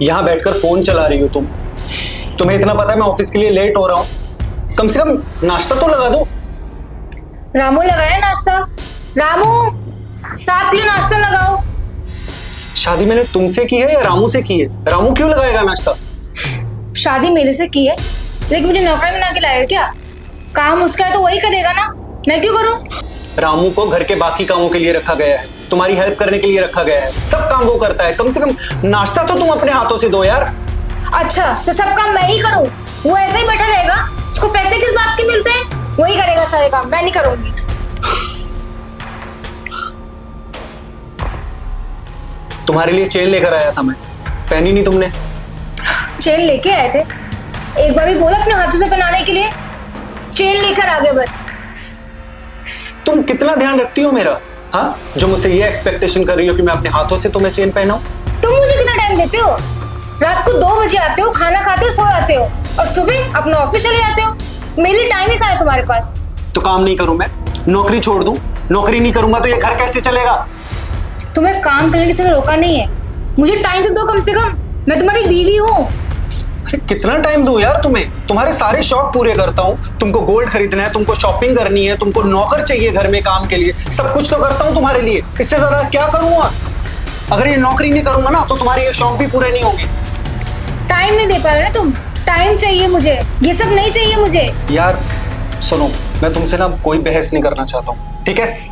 यहाँ बैठकर फोन चला रही हो तुम। तुम्हें इतना पता है मैं ऑफिस के लिए लेट हो रहा हूँ, कम से कम नाश्ता तो लगा दो। रामू लगाया नाश्ता। रामू साहब के लिए नाश्ता लगाओ। शादी मैंने तुमसे की है या रामू से की है? रामू क्यों लगाएगा नाश्ता? शादी मेरे से की है, लेकिन मुझे नौकरी बना के लाए हो क्या? काम उसका है तो वही करेगा ना, मैं क्यों करूं? रामू को घर के बाकी कामों के लिए रखा गया है, तुम्हारी हेल्प करने के लिए रखा गया है। सब काम वो करता है, कम से कम नाश्ता तो तुम अपने हाथों से दो यार। अच्छा तो सब काम मैं ही करूं? वो ऐसे ही बैठा रहेगा? उसको पैसे किस बात के मिलते हैं? वही करेगा सारे काम, मैं नहीं करूंगी। तुम्हारे लिए चेन लेकर आया था मैं, पहनी नहीं तुमने। चेन लेके आए थे? एक बार भी बोला अपने हाथों से पहनाने के लिए? चेन लेकर आ गए बस। तुम कितना ध्यान रखती हो मेरा, हाँ? जो मुझसे ये एक्सपेक्टेशन कर रही हो कि मैं अपने हाथों से तुम्हें चेन पहनाऊं। तुम मुझे कितना टाइम देते हो? रात को 2 बजे आते हो, खाना खाते हो, सो जाते हो, और सुबह अपना ऑफिस चले जाते हो। मेरे लिए टाइम ही कहाँ है तुम्हारे पास? तो काम नहीं करूं मैं, नौकरी छोड़ दूं? नौकरी नहीं करूंगा तो ये घर कैसे चलेगा? तुम्हें काम करने किसी ने रोका नहीं है, मुझे टाइम तो दो कम से कम, मैं तुम्हारी बीवी हूँ। अरे कितना टाइम दूं यार तुम्हें? तुम्हारे सारे शौक पूरे करता हूँ। तुमको गोल्ड खरीदना है, तुमको शॉपिंग करनी है, तुमको नौकर चाहिए घर में काम के लिए, सब कुछ तो करता हूँ तुम्हारे लिए। इससे ज्यादा क्या करूंगा? अगर ये नौकरी नहीं करूंगा ना तो तुम्हारे ये शौक भी पूरे नहीं होंगे। टाइम नहीं दे पा रहे ना तुम? टाइम चाहिए मुझे, ये सब नहीं चाहिए मुझे। यार सुनो, मैं तुमसे ना कोई बहस नहीं करना चाहता हूँ, ठीक है?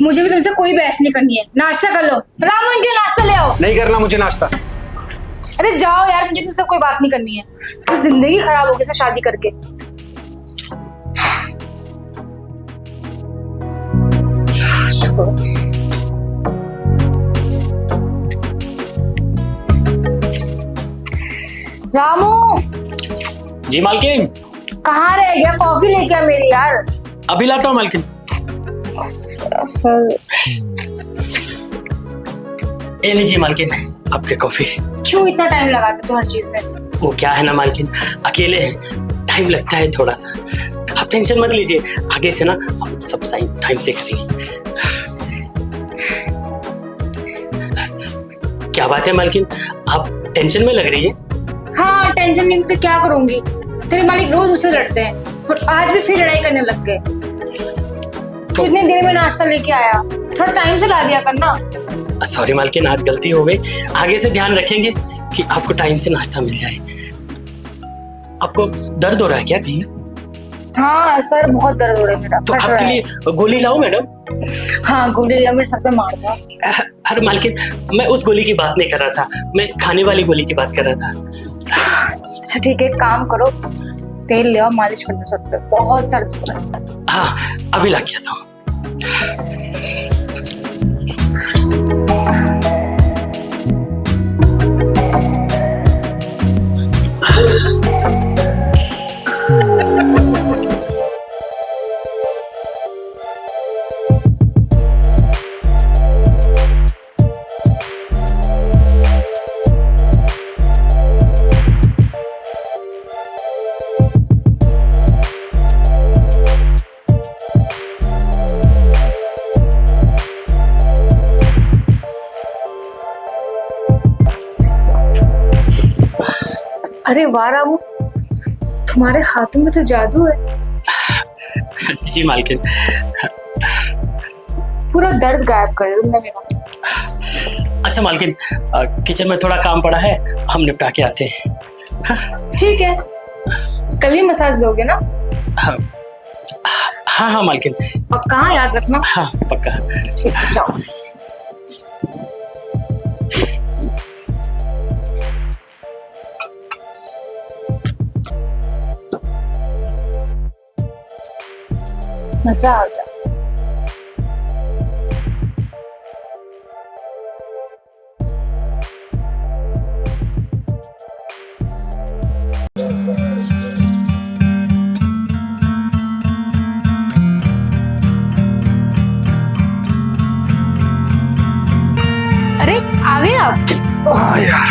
मुझे भी तुमसे कोई बहस नहीं करनी है। नाश्ता कर लो। रामू इनके लिए नाश्ता ले आओ। नहीं करना मुझे नाश्ता। अरे जाओ यार, मुझे तुमसे कोई बात नहीं करनी है। तो जिंदगी खराब होगी इसे शादी करके। रामू जी मालकिन। कहाँ रह गया? कॉफी लेके आ मेरी यार। अभी लाता हूँ मालकिन। सर ए लीजिए मालकिन, आपके कॉफी। क्यों इतना टाइम लगाते तो हर चीज में? वो क्या है ना मालकिन, अकेले हैं, टाइम लगता है थोड़ा सा। आप टेंशन मत लीजिए, आगे से ना हम सब साइन टाइम से करेंगे। क्या बात है मालकिन, आप टेंशन में लग रही है? हाँ टेंशन नहीं तो क्या करूंगी? तेरे मालिक रोज मुझसे लड़ते हैं और आज भी फिर लड़ाई करने लग गए। तो इतने देर में नाश्ता लेके आया, थोड़ा टाइम से ला दिया करना। सॉरी मालकिन, आज गलती हो गई, आगे से ध्यान रखेंगे कि आपको टाइम से नाश्ता मिल जाए। आपको दर्द हो रहा है क्या कहीं? हाँ सर बहुत दर्द हो रहा है मेरा। तो आपके लिए गोली लाऊं मैडम? हाँ गोली लिया, मेरे सर पे मार दो। अरे मालकिन, मैं उस गोली की बात नहीं कर रहा था, मैं खाने वाली गोली की बात कर रहा था। अच्छा ठीक है, काम करो, तेल ले आओ, मालिश कर दो सर पे, बहुत सर दुख रहा है। हाँ अभी ला के आता हूँ। अरे वाह रामू, तुम्हारे हाथों में तो जादू है। जी मालकिन। पूरा दर्द गायब कर दिया तुमने मेरा। अच्छा मालकिन, किचन में थोड़ा काम पड़ा है, हम निपटा के आते हैं। ठीक है, कल ही मसाज दोगे ना? हाँ हाँ मालकिन। और कहाँ याद रखना। हाँ पक्का। ठीक है जाओ। मजा आ गया। अरे आ गए आप?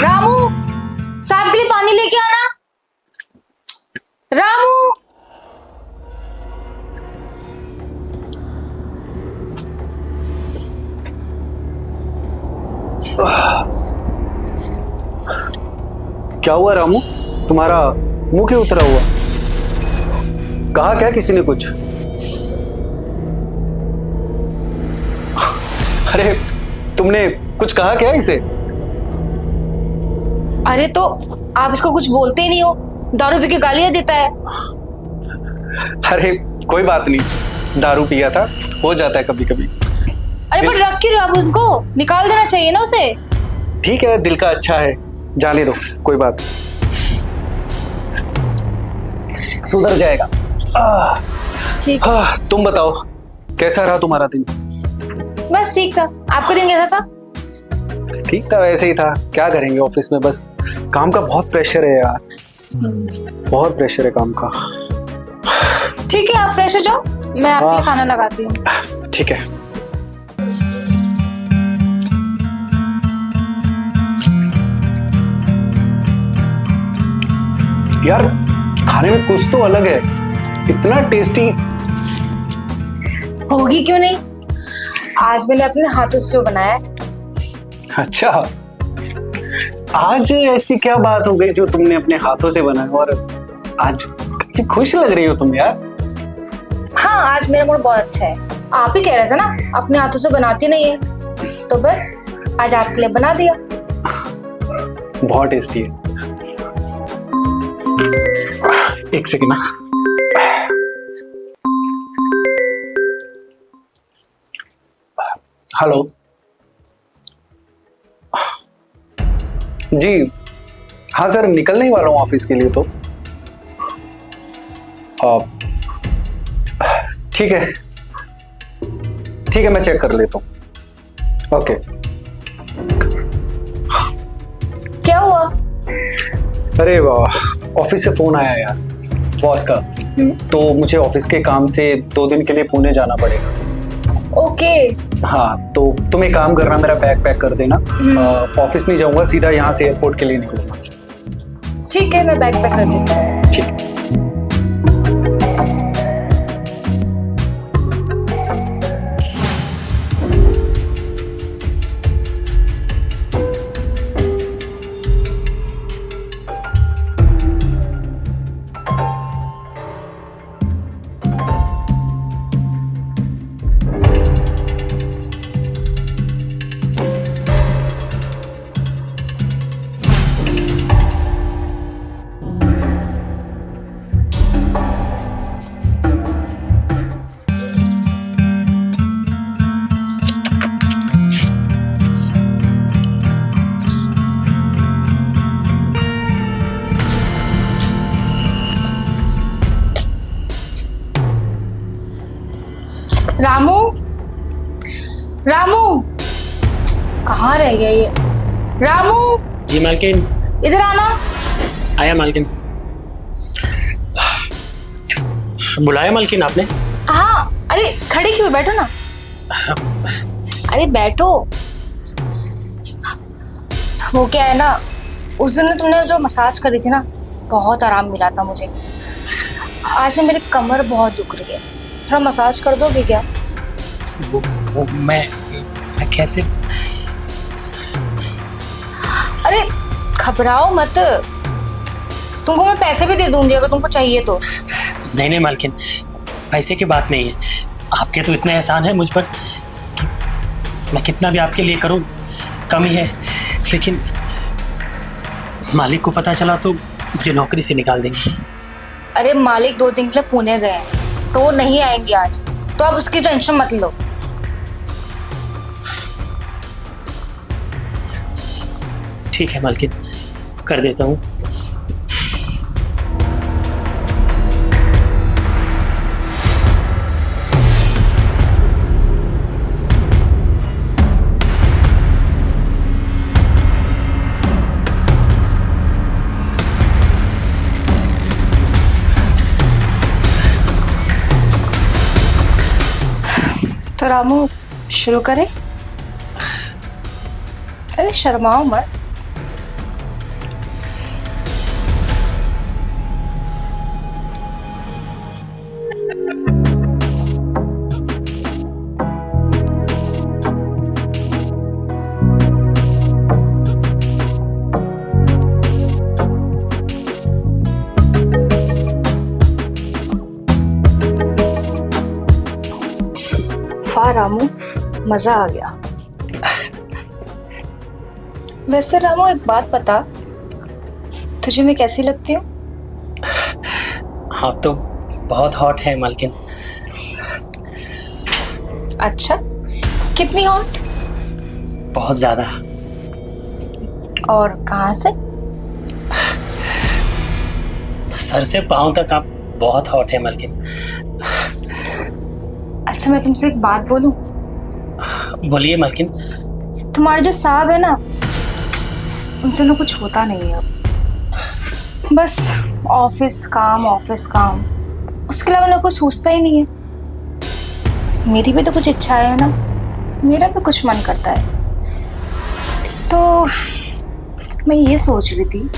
रामू साहब के लिए पानी लेके आना। रामू क्या हुआ रामू? तुम्हारा मुंह क्यों उतरा हुआ? कहा क्या किसी ने कुछ? अरे तुमने कुछ कहा क्या इसे? अरे तो आप इसको कुछ बोलते ही नहीं हो, दारू पी के गालियां देता है। अरे कोई बात नहीं, दारू पिया था, हो जाता है कभी कभी। अरे पर रख क्यों रहे हो आप उनको? निकाल देना चाहिए ना उसे। ठीक है, दिल का अच्छा है, जाने दो, कोई बात सुधर जाएगा। ठीक। तुम बताओ कैसा रहा तुम्हारा दिन? बस ठीक था, आपका दिन कैसा था? ठीक था, वैसे ही था, क्या करेंगे ऑफिस में, बस काम का बहुत प्रेशर है यार, बहुत प्रेशर है काम का। ठीक है, आप फ्रेश हो जाओ, मैं आपके लिए खाना लगाती हूँ। ठीक है। यार खाने में कुछ तो अलग है, इतना टेस्टी। होगी क्यों नहीं, आज मैंने अपने हाथों से जो बनाया है। अच्छा, आज ऐसी क्या बात हो गई जो तुमने अपने हाथों से बनाया, और आज काफी खुश लग रही हो तुम यार। हाँ, आज मेरा मूड बहुत अच्छा है। आप ही कह रहे थे ना अपने हाथों से बनाती नहीं है, तो बस आज आपके लिए बना दिया। बहुत टेस्टी है। एक सेकेंड ना। हेलो जी, हाँ सर, निकलने ही वाला हूँ ऑफिस के लिए, तो ठीक है, ठीक है, मैं चेक कर लेता हूँ। ओके। क्या हुआ? अरे वाह, ऑफिस से फोन आया यार, बॉस का, तो मुझे ऑफिस के काम से 2 दिन के लिए पुणे जाना पड़ेगा। ओके। हाँ, तो तुम एक काम करना, मेरा बैग पैक कर देना। ऑफिस नहीं जाऊंगा, सीधा यहाँ से एयरपोर्ट के लिए निकलूंगा। ठीक है, मैं बैग पैक कर देती हूँ। ठीक। रामू, रामू, कहाँ रह गया ये? रामू, जी मालकिन। इधर आना। आया मालकिन। बुलाया मालकिन आपने? हाँ, अरे खड़े क्यों, बैठो ना। अरे बैठो। वो क्या है ना, उस दिन तुमने जो मसाज करी थी ना, बहुत आराम मिला था मुझे। आज ना मेरी कमर बहुत दुख रही है, थोड़ा मसाज कर दोगे क्या? वो मैं कैसे? अरे घबराओ मत, तुमको मैं पैसे भी दे दूंगी अगर तुमको चाहिए तो। नहीं नहीं मालकिन, पैसे की बात नहीं है, आपके तो इतने एहसान है मुझ पर कि मैं कितना भी आपके लिए करूं कम ही है, लेकिन मालिक को पता चला तो मुझे नौकरी से निकाल देंगे। अरे मालिक 2 दिन के लिए पुणे गए हैं, तो वो नहीं आएंगे आज, तो आप उसकी टेंशन मत लो। ठीक है मालकिन, कर देता हूँ। तो रामू शुरू करें? अरे शर्माओ मत। वाह रामू, मजा आ गया। वैसे रामू एक बात बता, तुझे मैं कैसी लगती हूँ? आप तो बहुत हॉट है मालकिन। अच्छा, कितनी हॉट? बहुत ज्यादा। और कहाँ से? सर से पांव तक आप बहुत हॉट है मालकिन। अच्छा, मैं तुमसे एक बात बोलूं? बोलिए मालकिन। तुम्हारे जो साहब है ना, उनसे ना कुछ होता नहीं है अब। बस ऑफिस काम, ऑफिस काम, उसके अलावा ना कुछ सोचता ही नहीं है। मेरी भी तो कुछ इच्छाएं है ना, मेरा भी कुछ मन करता है। तो मैं ये सोच रही थी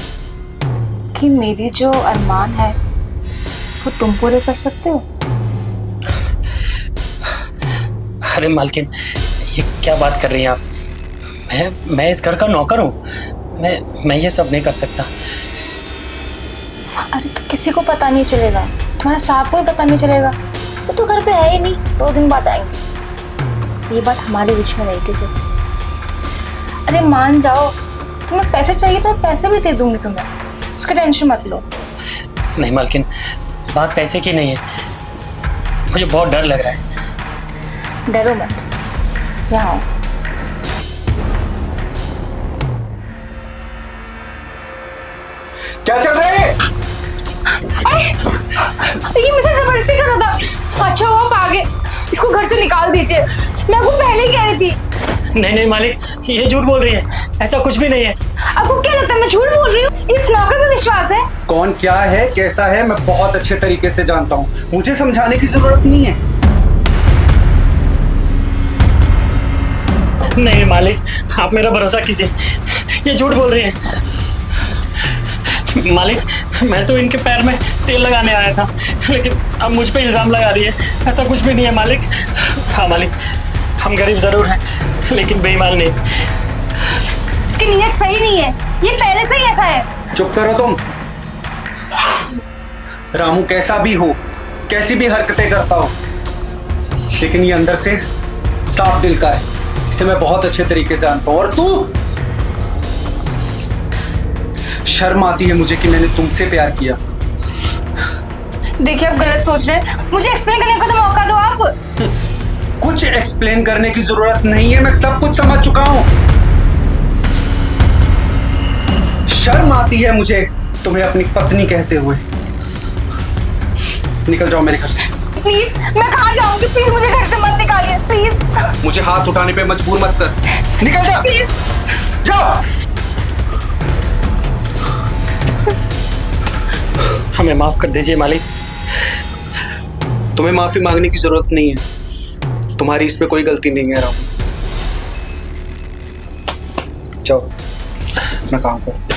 कि मेरी जो अरमान है वो तुम पूरे कर सकते हो। अरे मालकिन, ये क्या बात कर रही हैं आप? मैं इस घर का नौकर हूँ। मैं ये सब नहीं कर सकता। अरे तो किसी को पता नहीं चलेगा, तुम्हारे साहब को भी पता नहीं चलेगा। वो तो घर पे है ही नहीं, 2 दिन बाद आएंगे। ये बात हमारे बीच में नहीं किसी। अरे मान जाओ, तुम्हें पैसे चाहिए तो मैं पैसे भी दे दूंगी तुम्हें, उसका टेंशन मत लो। नहीं मालकिन, बात पैसे की नहीं है। मुझे बहुत डर लग रहा है। डरो मत, यहाँ आओ। क्या चल रहा है? ये मुझसे जबरदस्ती कर रहा था। अच्छा वो आप आगे, इसको घर से निकाल दीजिए। मैं आपको पहले ही कह रही थी। नहीं मालिक, ये झूठ बोल रही है। ऐसा कुछ भी नहीं है। आपको क्या लगता है मैं झूठ बोल रही हूँ? इस नौकर पे विश्वास है? कौन क्या है, कैसा है, मैं बहुत अच्छे तरीके से जानता हूँ। मुझे समझाने की जरूरत नहीं है। नहीं मालिक, आप मेरा भरोसा कीजिए, ये झूठ बोल रही है। मालिक, मैं तो इनके पैर में तेल लगाने आया था, लेकिन अब मुझ पे इल्जाम लगा रही है। ऐसा कुछ भी नहीं है मालिक। हाँ मालिक, हम गरीब जरूर हैं, लेकिन बेईमान नहीं। इसकी नीयत सही नहीं है, ये पहले से ही ऐसा है। चुप करो तुम। रामू कैसा भी हो, कैसी भी हरकतें करता हो, लेकिन ये अंदर से साफ दिल का है। इसे मैं बहुत अच्छे तरीके से जानता हूं। और तू, शर्म आती है मुझे कि मैंने तुमसे प्यार किया। देखिए आप गलत सोच रहे हैं, मुझे एक्सप्लेन करने का तो मौका दो आप। कुछ एक्सप्लेन करने की जरूरत नहीं है, मैं सब कुछ समझ चुका हूं। शर्म आती है मुझे तुम्हें अपनी पत्नी कहते हुए। निकल जाओ मेरे घर से। प्लीज, मैं कहाँ जाऊंगी? प्लीज मुझे घर से मत निकालिए, प्लीज। मुझे हाथ उठाने पे मजबूर मत कर। निकल जा प्लीज। जाओ। हमें माफ कर दीजिए मालिक। तुम्हें माफी मांगने की जरूरत नहीं है, तुम्हारी इसमें कोई गलती नहीं है राम। जाओ अपना काम करो।